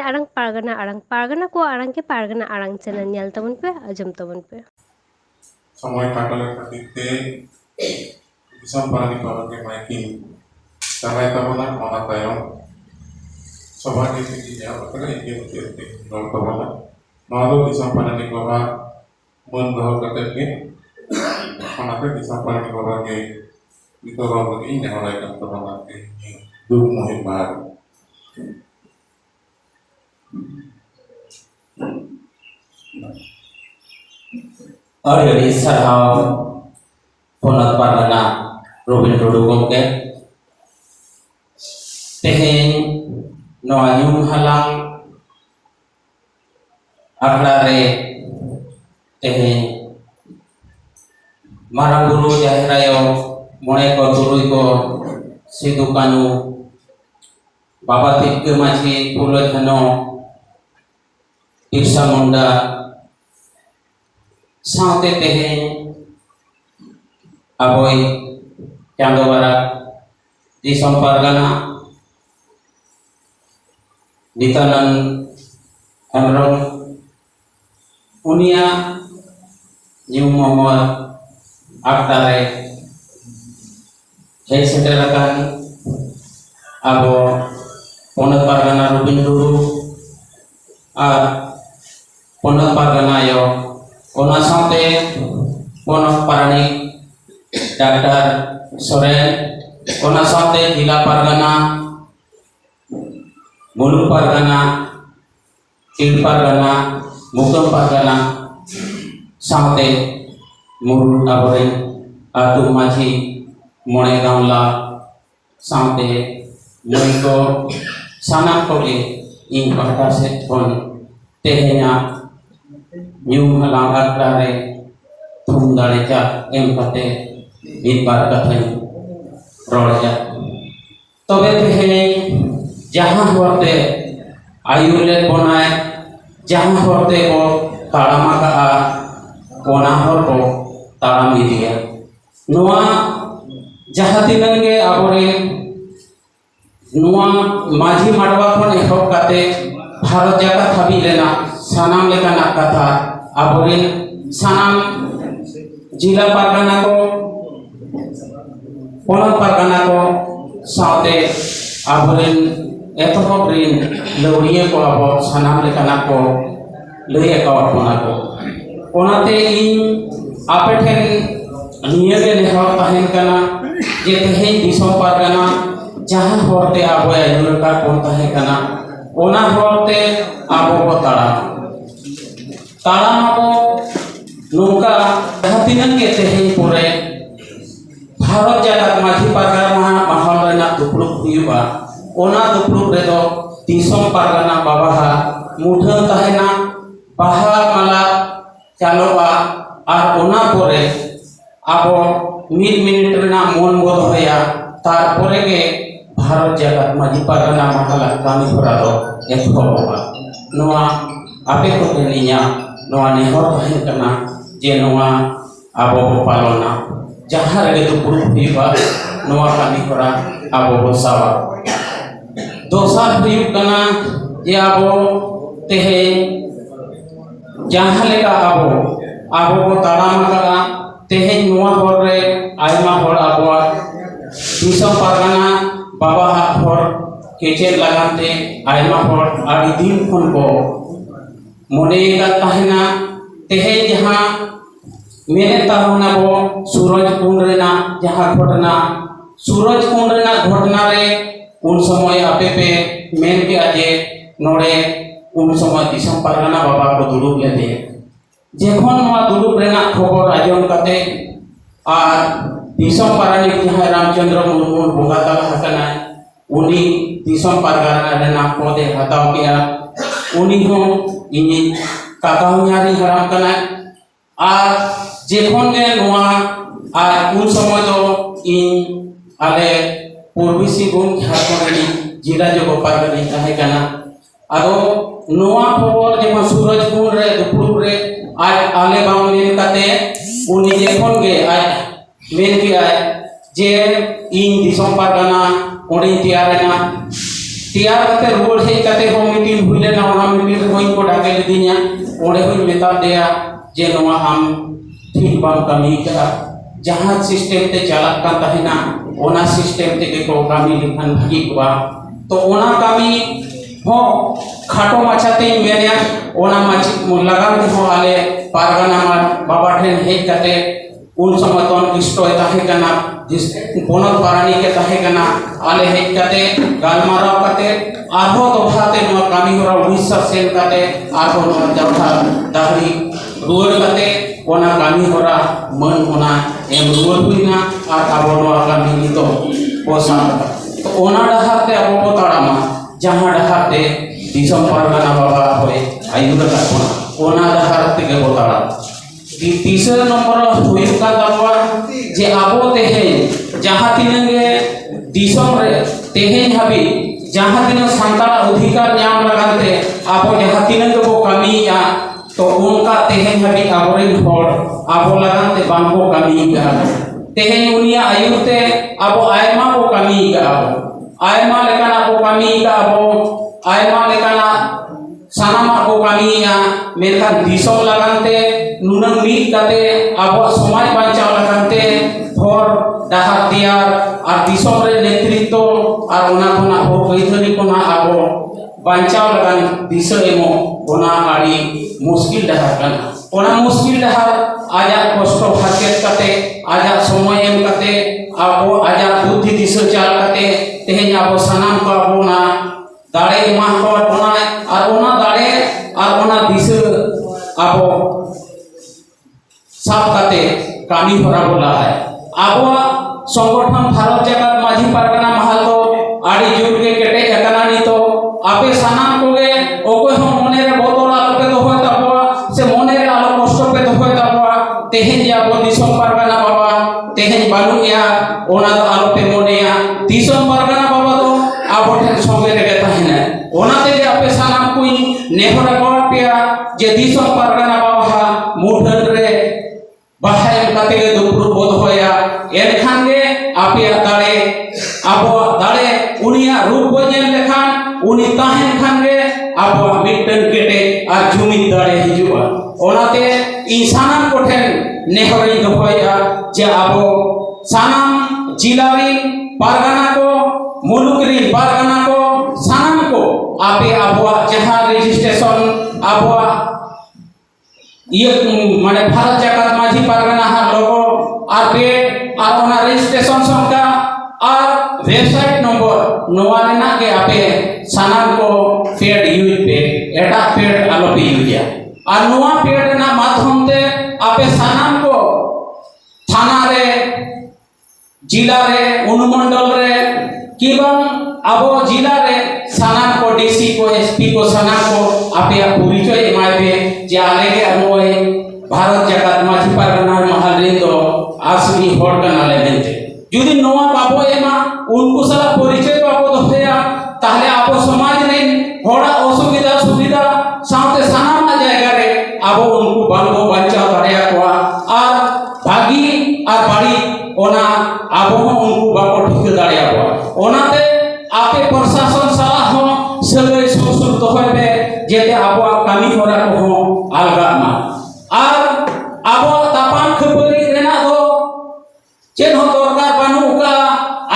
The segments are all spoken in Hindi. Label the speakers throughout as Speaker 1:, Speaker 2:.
Speaker 1: pargana ko arang ke pargana arang channel nyal tabun pe ajam tabun pe
Speaker 2: সময় কাটালে খাতিতে দিশম পানি পাওয়াকে miking samay tabunan mga tayo sabagay hindi niya pagka hindi nol tabunan malu isang pananigwa mundo katagin manapit isang pananigwa kay ito raw mag-inya wala kang tabunan kay doon mo himahal
Speaker 3: Ari sarhaw ponat pargana Robin Tudu gomke teheng noa nyum halang aklare teheng marang guru jahirayo mone ko turuy ko Sidhu Kanu Baba Tipke Maji Pulo Jano Birsa Munda साउते तेहे अबोई चांदो बारात दिसम पारगाना नितानन हेमरम उनिया न्यू मोहम्मद आक्तारे हे सेटरकान अबो पोनत पारगाना रुबिन दुरु आ पोनत पारगाना यो Ona sampai Ponok Paranik Dr. Soren Ona sampai Jila Pargana Mulu Pargana Kil Pargana Mukam Pargana sampai Mulu Abore Atu Maji Mone Gamla sampai Muiko Sanam Koge In Partase Pon Tehnya New halang aklare thum dare ja em kate bit bar kathai roja tobe tehene jahan horte ayule bonai jahan horte ko tarama ka kona hor ko taram idiya noa jahatinan ge abore noa maji madwa khon ehok kate bharat jakat habi lena sanam lekana katha aborin sanam jila pargana ko ponat pargana ko saute aborin etohok rin lawriye ko abo sanam lekana ko leye ko apona ko onate in apethen niyage lehor tahen kana je tehe disom pargana jahan horte abo ayulka kon tahen kana ona horte abo ko taram abo nungka hatinan ke tehe pore Bharat jagat maji pargana mahal rena dupluk huyuba ona dupluk redo disom pargana babaha mudha tahena baha mala chaloba ar ona pore abo minute rena mon bod hoya tar pore ge Bharat jagat maji pargana mahala kami horado ekhoba noa ape ko teninya noa nehor tahen kana je noa abo palona jahar ge tu puru hiba noa kami hora abo sawa dosar huyuk kana je abo tehe jahale ka abo tarama kana tehe noa hore aima hor abo disam pargana baba hor kecil lagante aima hor adi din khon ko mone ka tahena tehe jaha mene tahuna bo suraj kund rena jaha ghotna suraj kund rena ghotna re un samoy ape pe men ke aje nore un samoy disam pargana baba ko duduk lete jekhon noa duduk rena khobor ajon kate ar disam paranik jaha Ramchandra Murmu bonga tala hakana uni disam pargana rena pode hataw kea uni ho ini kakao nyari haram kana ar jekhon ge noa ar un samoy do in ale purbi sibhum jharkhand jila jogo pargani tahe kana ado noa khobor jema suraj kund re dupur re ar ale bang men kate uni jekhon ge ay men ki ay je in disam pargana odi tiarena तैयार करते रुआड़ हेज करते हो मीटिंग हुई लेना ओना मीटिंग रे होई को डाके लेदिया ओडे होई मेता देया जे नोआ हम ठीक बाम कमी का जहां सिस्टम ते चला का तहना ओना सिस्टम ते के को कमी लिखन भागी को तो ओना कमी हो खाटो माछाते मेनिया ओना माची लगाम हो आले पारगाना मार बाबा ठेन हेज करते उन समतन किस्टोय ताहे कना जिस पोनत पारानी के ताहे कना आले हेज करते गालमाराव करते आरहो दोहाते नो कामी होरा 19 सेन करते आरहो नो जवथा दाहरी रुआड़ करते ओना कामी होरा मन ओना एम रुआड़ हुइना आर आबो नो कामी नितो पोसा तो ओना डहाते आबो को ताड़ामा जहां डहाते दिसम पारगाना बाबा होय आयुर का ओना डहाते के बोताड़ा तीसरा नंबर हुई का दावा जे आबो तेहे जहां तिनगे दिसम रे तेहे हबी जहां दिन संतान अधिकार नाम लगाते आबो जहां तिनगे को कमिया तो उनका तेहे हबी आबोरेन होड़ आबो लगाते बांको कमी का तेहे उनिया आयुते आबो आयमा को कमी का आयमा लेकान आबो कमी का आबो आयमा लेकाना सानामा को कमिया मेरका दिसम लगाते नुनंग मीट करते आबो समाज बांचाव लगाते और डाहार तैयार और दिसम रे नेतृत्व और ओना कोना हो कैथनी कोना आबो बांचाव लगान दिशा एमो ओना आड़ी मुश्किल डाहार कना ओना मुश्किल डाहार आजा कष्ट भाग्यत करते आजा समय एम करते आबो आजा बुद्धि दिशा चाल करते तेहेन आबो सानाम को आबो ना दाड़े मा को ओना और ओना दाड़े और ओना दिशा आबो साफ करते कामी होरा बोला है आबो संगठन भारत जगत माझी पारगना महल तो आड़ी जुग के केटे एकना नी तो आपे सानाम कोगे ओको हम मने रे बोतल आलोपे तो होय ताबो से मने रे आलो कष्ट पे तो होय ताबो तेहेन जाबो दिसम पारगना बाबा तेहेन बानुया ओना आलोपे मनेया दिसम पारगना बाबा तो आबो ठेन संगे रे ताहेना ओना ते आपे सानाम कोई नेहरा गवा पिया जे दिसम पारगना बाबा मुठन रे बाहाय काते के दुपुर बोध होया एनखान गे आपे दाड़े आबो दाड़े उनिया रूप बजेन लेखान उनी ताहेन खान गे आबो मिटन केटे आ जुमिन दाड़े हिजुआ ओनाते इंसानन कोठेन नेहरी दोया जे आबो सानाम जिलारी पारगाना को मुलुकरी पारगाना को सानाम को आपे आबो जहां रजिस्ट्रेशन आबो ये माने भारत जगत माझी पारगना हा लोगो और पेड और ओना रजिस्ट्रेशन संख्या और वेबसाइट नंबर नोवा लेना के आपे सानाम को पेड यूज पे एटा पेड आलो पे यूजिया और नोवा पेड ना माध्यम ते आपे सानाम को थाना रे जिला रे अनुमंडल रे किबं आबो जिला रे सानाम को डीसी को एसपी को सानाम को आपे परिचय एमाइबे जे आले के अनोय भारत जगत माझी पारगना महल रे दो आसमी होड़ कना ले बेनते जुदी नोवा बाबो एमा उनको सला परिचय बाबो दोया ताहले आबो समाज रे होड़ा असुविधा सुविधा साथे सानाम जायगा रे आबो उनको बांगो बच्चा दाड़िया कोआ और भागी और बाड़ी ओना आबो उनको बाको ठीक दाड़िया कोआ ओनाते आपे प्रशासन सला हो सगै सुसुर दोहबे जेते आबो कामी होरा को हो अलगा मा और आबो तापान खबरी रेना दो चेन हो दरकार बानु का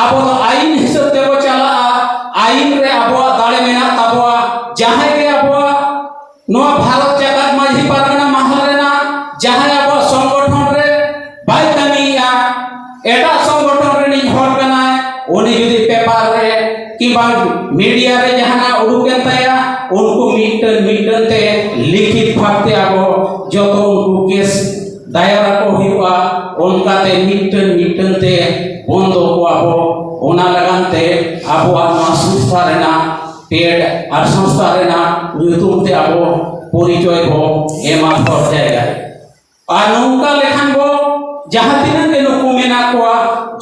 Speaker 3: आबो तो आईन हिसाब ते बो चला आईन रे आबो दाड़े मेना ताबो जहां के आबो नो भारत जगत माझी पारगना महल रेना जहां आबो संगठन रे बाई कामिया एटा संगठन रे नि होर कना उनी जुदी पेपर रे किबा मीडिया रे जहाना उडुकेन ताया उनको मीटन ते लिखित भागते आबो जतो उनको केस दायरा को हुआ उनका ते मीटन ते बंदो को आबो ओना लगानते आबो आमा संस्था रेना पेड और संस्था रेना यूट्यूब ते आबो परिचय को एमा कर जाएगा और नौका लेखान को जहां दिन के नुकु मेना को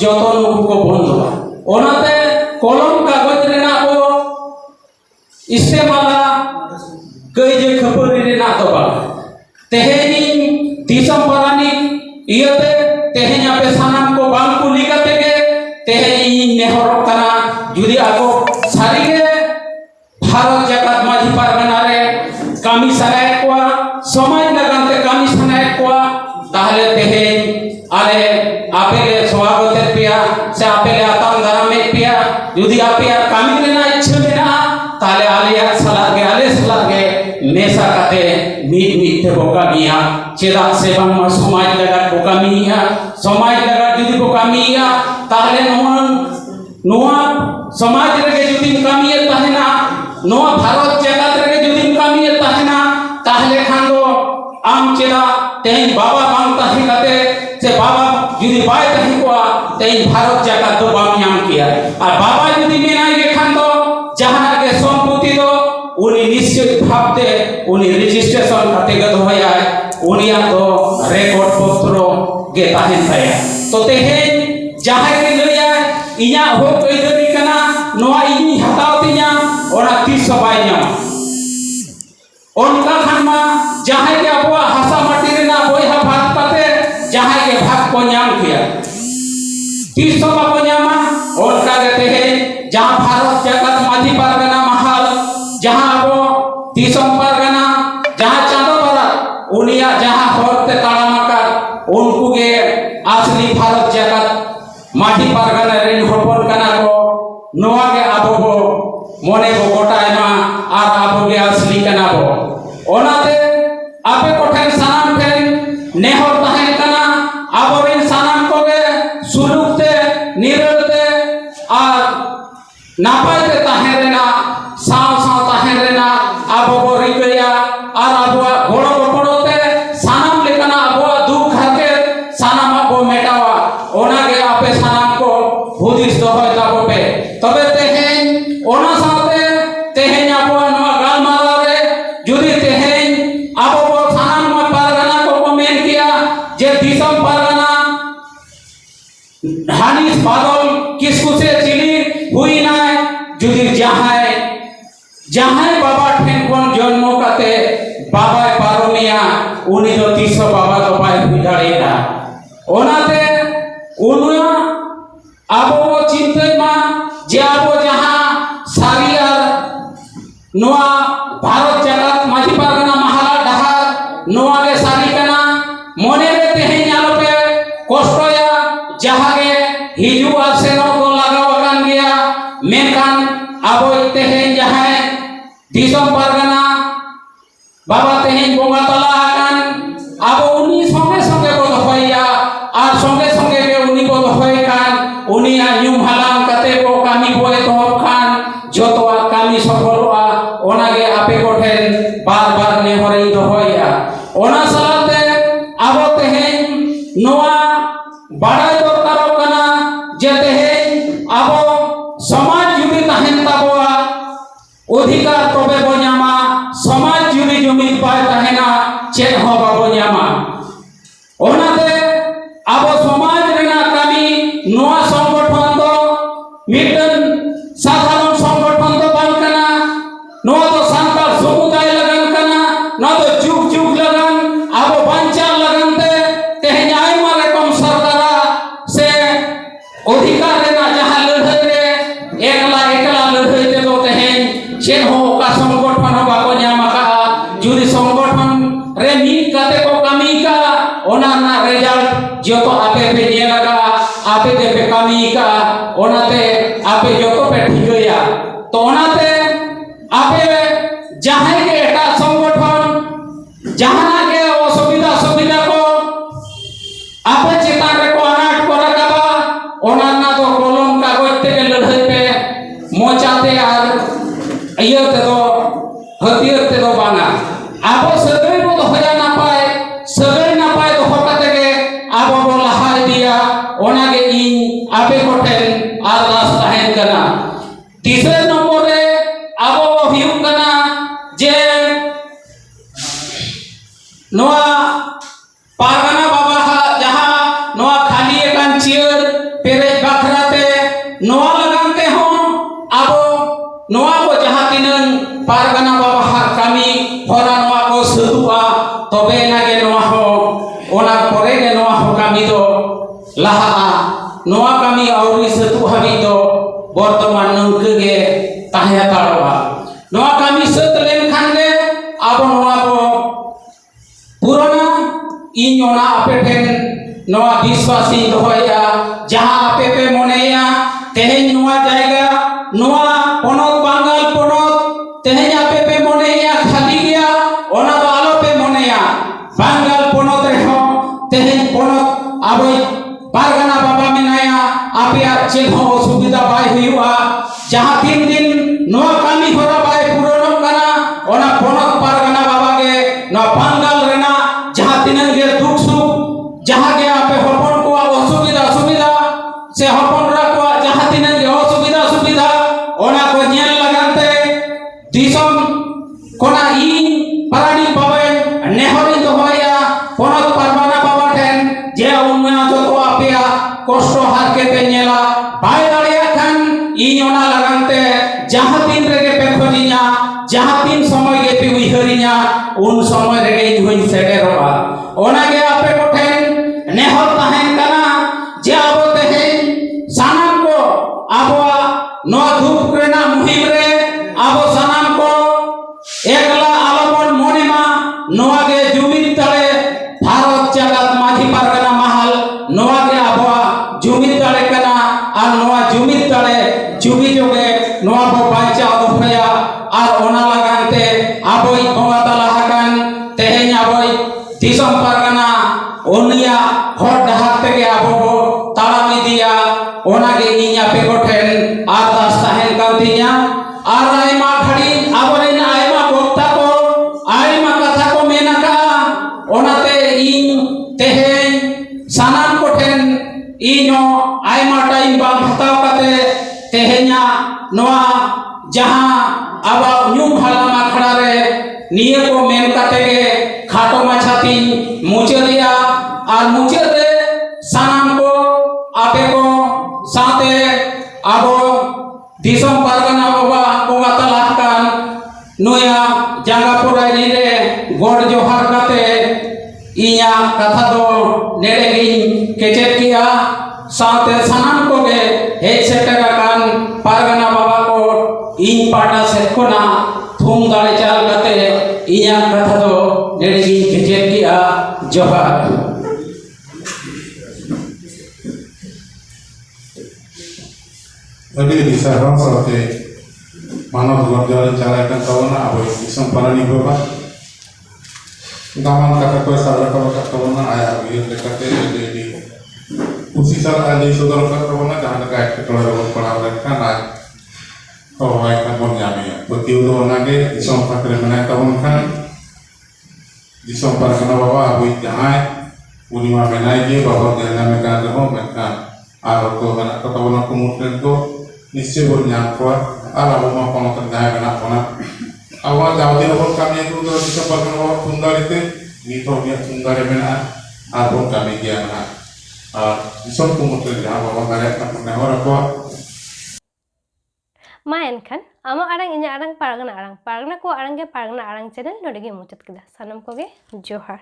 Speaker 3: जतो नुकु को बंदो ओनाते कलम कागज रेना को इस्तेमाल कई जे खबरी रेना तो बा तेहेनी दिसम पारानी इयते तेहेनी आपे सानाम को बांग को लिकाते के तेहेनी नेहर कना जुदी आको सारी के ताहले तेहें आले आपेले स्वागत पिया से आपेले आताम दाराम पिया जुदी आपे कमी लेना इच्छा लेना ताले आले सलागे मेसा काते मीट ते बोका मिया चेदा से बांग समाज लगा बोका मिया समाज लगा जुदी बोका मिया ताले नोआ समाज रगे जुदी कमी ताहेना नोआ भारत जगत रगे जुदी कमी ताहेना ताहले खान दो आम चेदा तेन बाबा बांग ताहे काते से बाबा जुदी बाय ताहे कोआ तेन भारत जगत दो बांग याम किया और बाबा जुदी मेनाय के खान दो जहां के संपत्ति दो उनी निश्चित भावते उनी रजिस्ट्रेशन करते गद होया उनिया तो रेकॉर्ड पत्र गे ताहेन थाया तो तेहेन जहां के लया इया हो कइदरी कना नोआ इनी हटाव तिया ओना 30 बाय न्याम उनका खानमा जहां के अबवा हासा माटी रेना बोयहा भाग काते जहां के भाग को न्याम किया 30 बाको न्यामा उनका गते है जहां भारत जगत माधी पारगना महल जहां अबो 30 पारगना जहां चांदो वाला उनिया जहां होते ताड़ामाका उनको के असली भारत जगत माधी पारगना रेन होपन कना को नोआ के आबो को मोने को गोटायमा आर आबो के असली कना को ओनाते आपे कोठन सानाम फेन नेहर ताहेन कना आबो रेन सानाम को के सुलुकते निरलते आर नापायते ताहेन रेना साव साव ताहेन रेना आबो को रिकया आर आबो गोड़ो गोड़ोते सानाम लेकना आबो दुख हके सानाम आबो मेटावा ओना के आपे सानाम को हुदिस दोहय ताबो पे तबे तेहेन ओना साथे तेहेन आबो नवा गालमारा रे जुदी तेहेन आबो सानाम मा पारगना को मेन किया जे दिसम पारगना हानिस बादल किसको से चिली हुई ना जुदी जहां बाबा ठेन कोन जन्म काते बाबा पारोमिया उनी दो 30 बाबा तो पाए हुई दाड़ेना ओनाते उनुया आबो चिंतय मा जे आबो जहां सारियार नोआ भारत जगत माझी पारगना महाला डहार नोआ के सारी कना मोने रे तेहे न्यालो पे कष्टया जहां के हिजु आसेनो को लगाव कान गया मेनकान आबो तेहे जहां दिसम पारगना बाबा तेहे बोंगा तला कान आबो उनी संगे संगे को होया आर संगे संगे के उनी को होय कान उनी आयुम हलाम कते को कामी बोए तो खान जोतवा कामी सफलवा ओना के आपे को ठेन बार बार ने होरई तो होया ओना सालते आबो तेहे नोआ बड़ा दरकार कना जे तेहे आबो समाज जुमी ताहेन ताबोआ अधिकार तबे बन्यामा समाज जुमी जुमी पाय ताहेना चेन हो बाबो न्यामा ओनाते आबो समाज रेना कामी नोआ संगठन दो मिटन साधारण संगठन दो बान कना नोआ तो सांताल समुदाय लगन कना ना तो जुग जुग लगन आबो बंचाल लगन ते तेहे आय मारे कम सरकारा से अधिकार रेना जहां लड़ाई रे एकला लड़ाई ते तो तेहे चेन हो का संगठन हो बाबो न्यामा का जुदी संगठन रे मीट काते को कमी का ओना ना रिजल्ट जो तो आपे पे ये लगा आपे ते पे कमी का ओनाते आपे जो तो पे ठीक गया तो ओनाते आपे जहां के एटा संगठन जहां के सुविधा को आपे चेता रे को अनाट को रखा ओना ना तो कलम कागज ते के लड़ाई पे मोचाते आर इयो ते तो हथियार ते तो बाना आबो सगई को तो होया ना पाए सगई ना पाए तो होकाते के आबो को लहाय दिया ओना के इन आपे को ठेन अरदास ताहेन कना तीसरे नंबर रे आबो हिउ कना जे नोआ पारगना बाबा हा जहां नोआ खाली एकान चियर पेरेज बाखराते नोआ लगाते हो आबो नोआ को जहां तिनन पारगना बाबा हा कमी होरा नोआ को सुदुआ तबे नागे नोआ हो ओना परे गे नोआ हो कमी दो लाहा नोआ कमी औरी सतु हबी दो वर्तमान नंके गे ताहे ताड़वा नोआ कमी सत लेन खान गे आबो नोआ को पुराना इन ओना आपे ठेन नवा विश्वास इन दोहया जहां आपे पे मोनेया तेहेन नवा जायगा नवा पोनोत बांगाल पोनोत तेहेन आपे पे मोनेया खाली गया ओना दो आलो पे मोनेया बांगाल पोनोत रेहो तेहेन पोनोत आबोय पारगाना बाबा मेनाया आपे चेद हो सुविधा बाय हुआ जहां 3 दिन नवा कामी होरा बाय पुरोनो कना ओना पोनोत पारगाना बाबा के न बांगाल रेना जहां तिनन गे दुख सुख जहां के आपे हपन को असुविधा सुविधा से हपन रा को जहां तिनन गे असुविधा सुविधा ओना को नेल लगाते दिसम कोना इन पारानी बाबे नेहरी दोहया पोनोत पारगाना बाबा ठेन जे उन्ना जतो आपे कष्ट हार के ते नेला बाय दाड़िया खान इन ओना लगाते जहां दिन रेगे पे खोजिया जहां दिन समय गे पे उइहरिया उन समय रेगे इहुन सेडेरोआ ओना गे आपे को ठेन नेहर ताहेन कना जे आबो तेहेन सानाम को आबोआ नो धूप रेना मुहिम रे आबो सानाम को एकला आलोबन मोनेमा नोआ गे जुमित तळे भारत जगत माझी पारगना महल नोआ गे आबोआ जुमित तळे कना आर नोआ जुमित तळे जुबी जोगे नोआ बो बांचा दोफया आर ओना लगाते आबोई बोंगा तला हकान तेहेन आबोई दिसम पारगना ओनिया हर डहार तेगे आबो बो ताड़ाम इदिया ओना गे इया पे गोठेन आर दास ताहेन कांतिया आर आयमा घड़ी आबोरेन आयमा वक्ता को आयमा कथा को मेनका ओनाते इन तेहेन सानाम कोठेन इनो आयमा टाइम बाम हताव काते तेहेन्या नोआ जहां आबा न्यूम हालाम आखड़ा रे निये को मेन काते गे खाटो माछाती मुचरिया आर मुचरे सानाम को आपे को साथे आबो दिसम पारगना बाबा बोगा तलाह कान नोया जांगापुराय रे गोड़ जोहार काते इया कथा दो नेड़े गिन केचेत किया साथे सानाम को गे हेज सेटका कान पारगना बाबा को इन पाटा से कोना थूम दाड़े चाल काते इया कथा दो नेड़े गिन केचेत किया जोहार
Speaker 2: Jadi di sarang saate mana dalam jalan carakan kawana abai isam parani bapa taman kata ko sarang kawana ayah biar dekate di usi sarang aja saudara kawana jangan dekat keluar rumah pelawan kan ay oh ay kan bon jami betiu do nage isam pakre mana kawan kan isam parana bapa abai jahai unima menai je bapa jangan mekan roh mekan aro ko kana kawana kumutren ko निश्चय बोल न्याय पर आला बोमा कोनो तंदाय बना कोना आवा जावदे बोल कमी तो दिशा पकन वो सुंदरिते नीतो बिया सुंदर बना आबो कमी गया ना और दिसम को मत जहां बाबा करे अपने और को
Speaker 1: main kan ama arang inya arang paragana ko arang ge paragana arang channel nodege muchat kida sanam ko ge johar